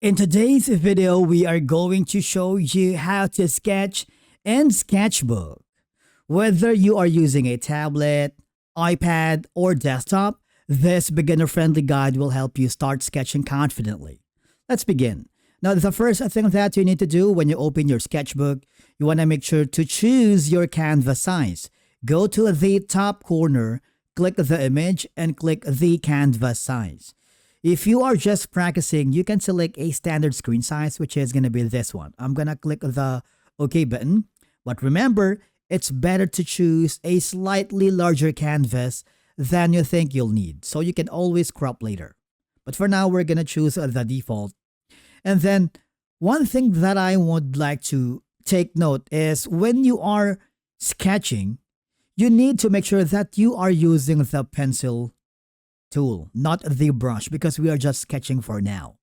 In today's video, we are going to show you how to sketch in Sketchbook. Whether you are using a tablet, iPad, or desktop, this beginner-friendly guide will help you start sketching confidently. Let's begin. Now, the first thing that you need to do when you open your Sketchbook, you want to make sure to choose your canvas size. Go to the top corner, click the image, and click the canvas size. If you are just practicing, you can select a standard screen size, which is going to be this one. I'm going to click the OK button. But remember, it's better to choose a slightly larger canvas than you think you'll need, so you can always crop later. But for now, we're going to choose the default. And then one thing that I would like to take note is when you are sketching, you need to make sure that you are using the pencil tool, not the brush, because we are just sketching for now.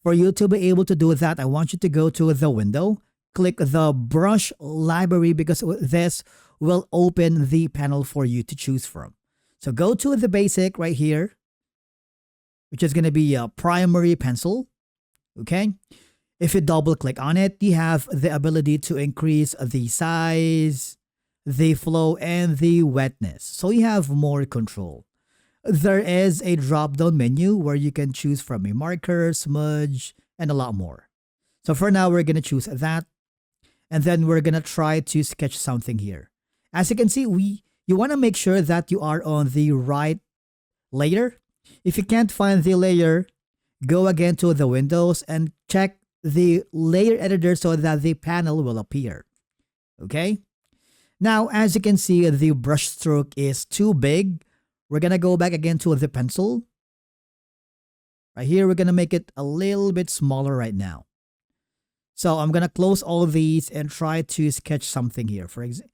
For you to be able to do that, I want you to go to the window, click the brush library, because this will open the panel for you to choose from. So go to the basic right here, which is going to be a primary pencil. Okay. If you double click on it, you have the ability to increase the size, the flow, and the wetness. So you have more control. There is a drop-down menu where you can choose from a marker, smudge, and a lot more. So for now, we're going to choose that. And then we're going to try to sketch something here. As you can see, you want to make sure that you are on the right layer. If you can't find the layer, go again to the windows and check the layer editor so that the panel will appear. Okay? Now, as you can see, the brush stroke is too big. We're going to go back again to the pencil. Right here, we're going to make it a little bit smaller right now. So I'm going to close all of these and try to sketch something here. For example,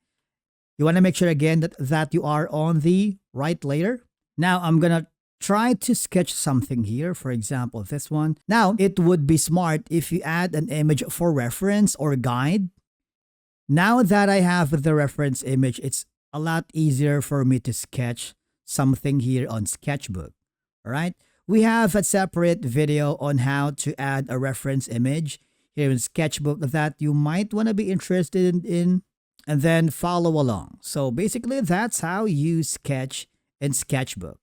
you want to make sure again that you are on the right layer. Now I'm going to try to sketch something here. For example, this one. Now, it would be smart if you add an image for reference or guide. Now that I have the reference image, it's a lot easier for me to sketch something here on Sketchbook. All right. We have a separate video on how to add a reference image here in Sketchbook that you might want to be interested in, and then follow along. So basically, that's how you sketch in Sketchbook.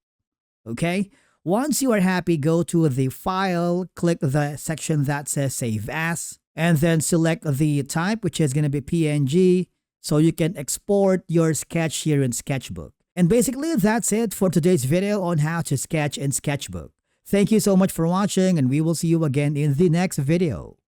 Okay. Once you are happy, go to the file, click the section that says save as, and then select the type, which is going to be PNG, so you can export your sketch here in Sketchbook. And basically, that's it for today's video on how to sketch in Sketchbook. Thank you so much for watching, and we will see you again in the next video.